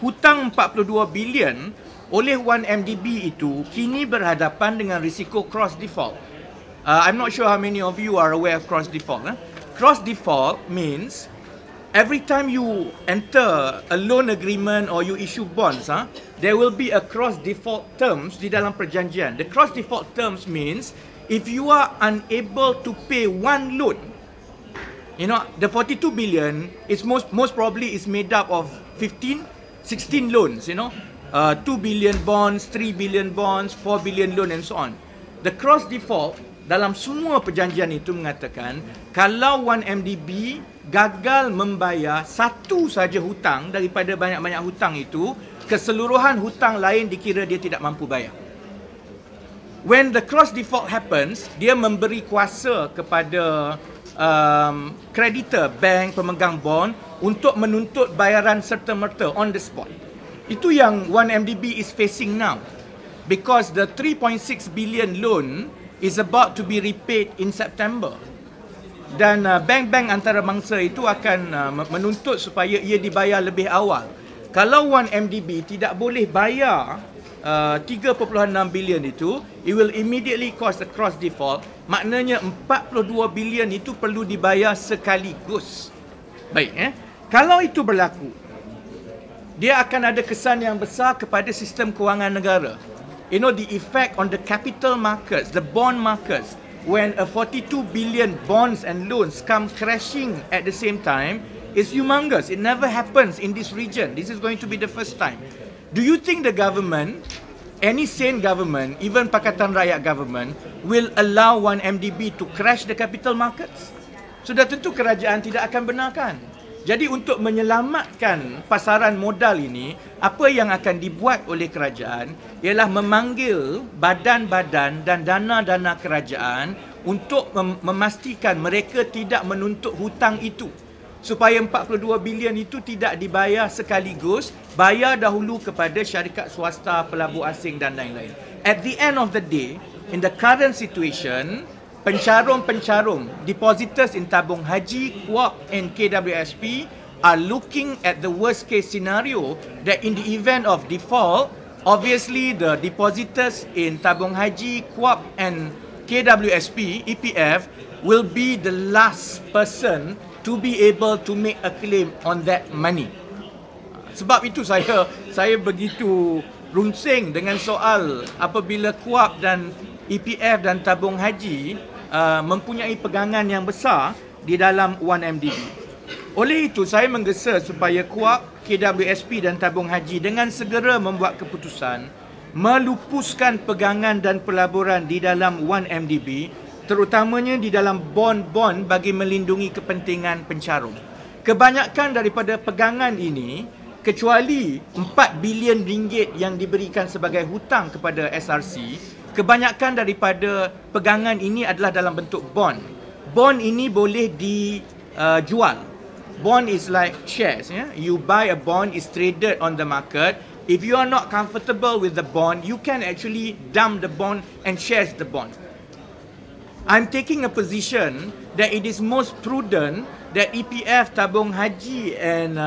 hutang 42 bilion oleh 1MDB itu kini berhadapan dengan risiko cross default. I'm not sure how many of you are aware of cross default. Cross default means every time you enter a loan agreement or you issue bonds, there will be a cross default terms di dalam perjanjian. The cross default terms means if you are unable to pay one loan, you know, the 42 billion is most probably is made up of 16 loans, you know, 2 billion bonds, 3 billion bonds, 4 billion loan and so on. The cross default dalam semua perjanjian itu mengatakan kalau 1MDB gagal membayar satu saja hutang daripada banyak-banyak hutang itu, keseluruhan hutang lain dikira dia tidak mampu bayar. When the cross default happens, dia memberi kuasa kepada creditor, bank, pemegang bond untuk menuntut bayaran serta-merta on the spot. Itu yang 1MDB is facing now. Because the 3.6 billion loan is about to be repaid in September. Dan bank-bank antarabangsa itu akan menuntut supaya ia dibayar lebih awal. Kalau 1MDB tidak boleh bayar 3.6 bilion itu, it will immediately cause a cross default. Maknanya 42 bilion itu perlu dibayar sekaligus. Baik, kalau itu berlaku, dia akan ada kesan yang besar kepada sistem kewangan negara. You know, the effect on the capital markets, the bond markets, when a 42 billion bonds and loans come crashing at the same time is humongous. It never happens in this region. This is going to be the first time. Do you think the government, any sane government, even Pakatan Rakyat government, will allow 1MDB to crash the capital markets? Sudah tentu kerajaan tidak akan benarkan. Jadi untuk menyelamatkan pasaran modal ini, apa yang akan dibuat oleh kerajaan ialah memanggil badan-badan dan dana-dana kerajaan untuk memastikan mereka tidak menuntut hutang itu. Supaya 42 bilion itu tidak dibayar sekaligus, bayar dahulu kepada syarikat swasta, pelabur asing dan lain-lain. At the end of the day, in the current situation, pencarum-pencarum, depositors in tabung haji, KUAP and KWSP are looking at the worst case scenario that in the event of default, obviously the depositors in tabung haji, KUAP and KWSP, EPF, will be the last person to be able to make a claim on that money. Sebab itu saya begitu runsing dengan soal apabila KUAP dan EPF dan tabung haji mempunyai pegangan yang besar di dalam 1MDB. Oleh itu, saya menggesa supaya KUAP, KWSP dan tabung haji dengan segera membuat keputusan melupuskan pegangan dan pelaburan di dalam 1MDB, terutamanya di dalam bond-bond bagi melindungi kepentingan pencarum. Kebanyakan daripada pegangan ini, kecuali 4 bilion ringgit yang diberikan sebagai hutang kepada SRC, kebanyakan daripada pegangan ini adalah dalam bentuk bond. Bond ini boleh dijual. Bond is like shares. You buy a bond, it's traded on the market. If you are not comfortable with the bond, you can actually dump the bond and shares the bond. I'm taking a position that it is most prudent that EPF, tabung haji and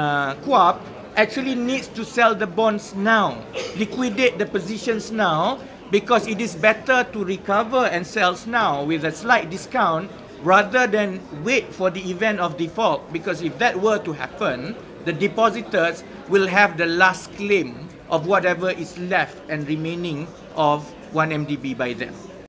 KUAP actually needs to sell the bonds now, liquidate the positions now, because it is better to recover and sell now with a slight discount rather than wait for the event of default, because if that were to happen, the depositors will have the last claim of whatever is left and remaining of 1MDB by them.